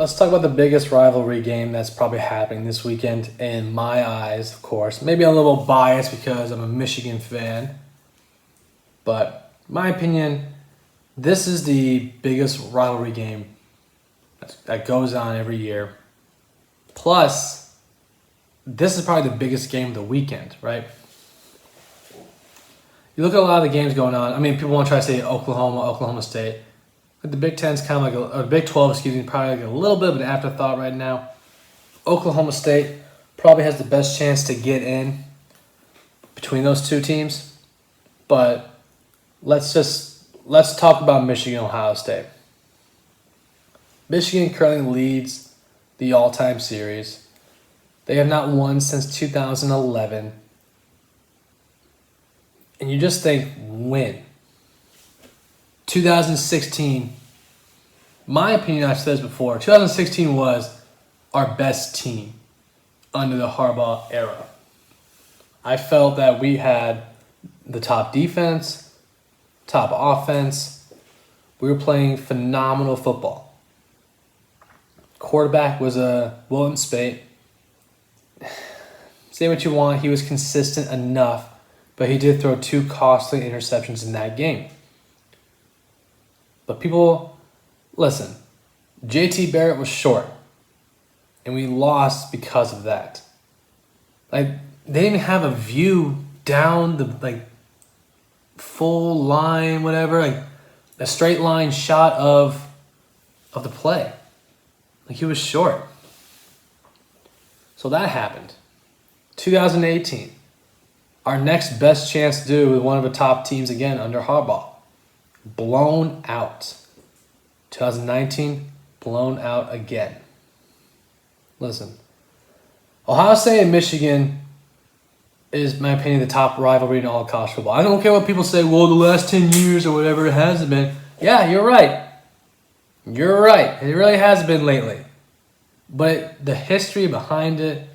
let's talk about the biggest rivalry game that's probably happening this weekend in my eyes, of course. Maybe I'm a little biased because I'm a Michigan fan. But in my opinion, this is the biggest rivalry game that goes on every year. Plus, this is probably the biggest game of the weekend, right? You look at a lot of the games going on. I mean, people want to try to say Oklahoma State. But the Big 10's kind of like Big 12, excuse me, probably like a little bit of an afterthought right now. Oklahoma State probably has the best chance to get in between those two teams. But let's talk about Michigan, Ohio State. Michigan currently leads the all-time series. They have not won since 2011. And you just think, win. 2016, my opinion, I've said this before, 2016 was our best team under the Harbaugh era. I felt that we had the top defense, top offense. We were playing phenomenal football. Quarterback was Wilton Spate. Say what you want, he was consistent enough, but he did throw 2 costly interceptions in that game. But people, listen, JT Barrett was short, and we lost because of that. Like, they didn't even have a view down the, full line, whatever, a straight line shot of the play. He was short. So that happened. 2018, our next best chance to do with one of the top teams again under Harbaugh. Blown out. 2019, blown out again. Listen, Ohio State and Michigan is, in my opinion, the top rivalry in all of college football. I don't care what people say, well, the last 10 years or whatever it has been. Yeah, you're right. You're right. It really has been lately. But the history behind it,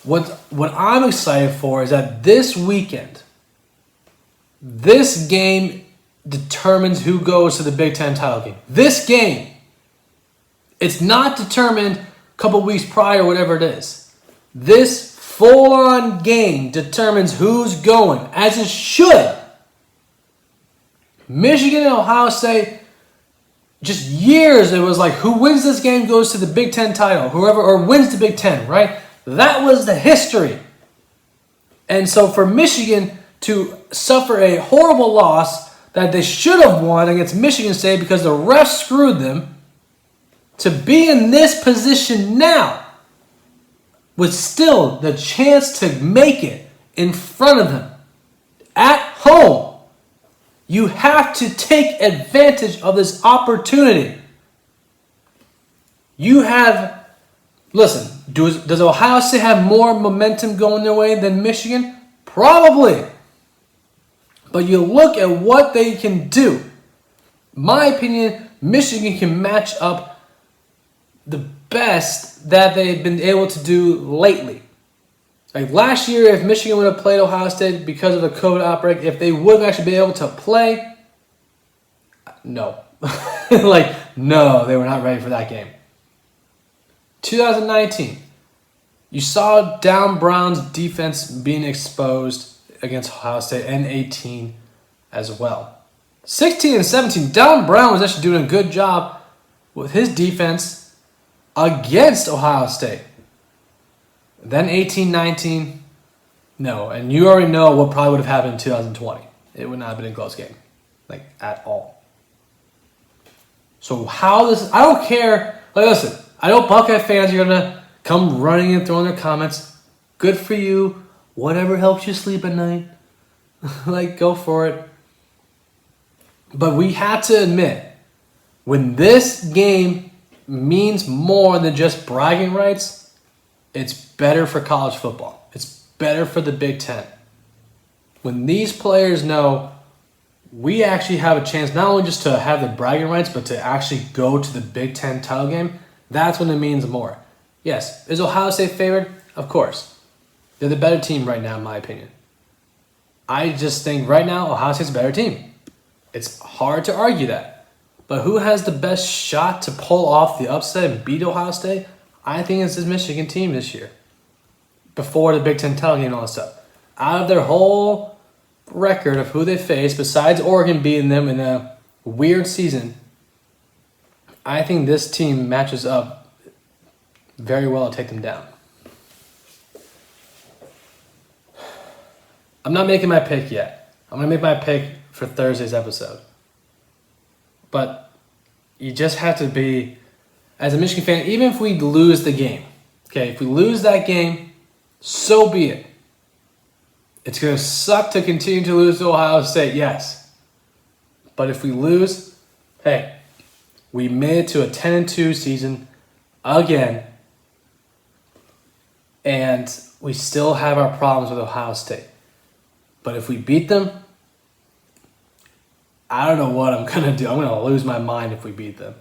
what I'm excited for is that this weekend, this game determines who goes to the Big Ten title game. This game. It's not determined a couple weeks prior, whatever it is. This full-on game determines who's going, as it should. Michigan and Ohio State, just years, it was like, who wins this game goes to the Big Ten title. Whoever, or wins the Big Ten, right? That was the history. And so for Michigan to suffer a horrible loss that they should have won against Michigan State because the refs screwed them, to be in this position now with still the chance to make it in front of them at home, you have to take advantage of this opportunity. You have, listen, does Ohio State have more momentum going their way than Michigan? Probably. But you look at what they can do. My opinion, Michigan can match up the best that they've been able to do lately. Like last year, if Michigan would have played Ohio State because of the COVID outbreak, if they would have actually been able to play, no. No, they were not ready for that game. 2019, you saw Down Brown's defense being exposed against Ohio State, and 18 as well. 16 and 17, Down Brown was actually doing a good job with his defense against Ohio State. Then 18, 19, no. And you already know what probably would have happened in 2020. It would not have been a close game, at all. So how this, I don't care. Listen, I know Buckeye fans are going to come running and throwing their comments. Good for you. Whatever helps you sleep at night. Go for it. But we have to admit, when this game means more than just bragging rights, it's better for college football. It's better for the Big Ten. When these players know we actually have a chance not only just to have the bragging rights, but to actually go to the Big Ten title game, that's when it means more. Yes, is Ohio State favored? Of course. They're the better team right now, in my opinion. I just think right now, Ohio State's a better team. It's hard to argue that. But who has the best shot to pull off the upset and beat Ohio State? I think it's this Michigan team this year. Before the Big Ten title game and all that stuff. Out of their whole record of who they face, besides Oregon beating them in a weird season, I think this team matches up very well to take them down. I'm not making my pick yet. I'm going to make my pick for Thursday's episode. But you just have to be, as a Michigan fan, even if we lose the game, okay, if we lose that game, so be it. It's going to suck to continue to lose to Ohio State, yes. But if we lose, hey, we made it to a 10-2 season again, and we still have our problems with Ohio State. But if we beat them, I don't know what I'm going to do. I'm going to lose my mind if we beat them.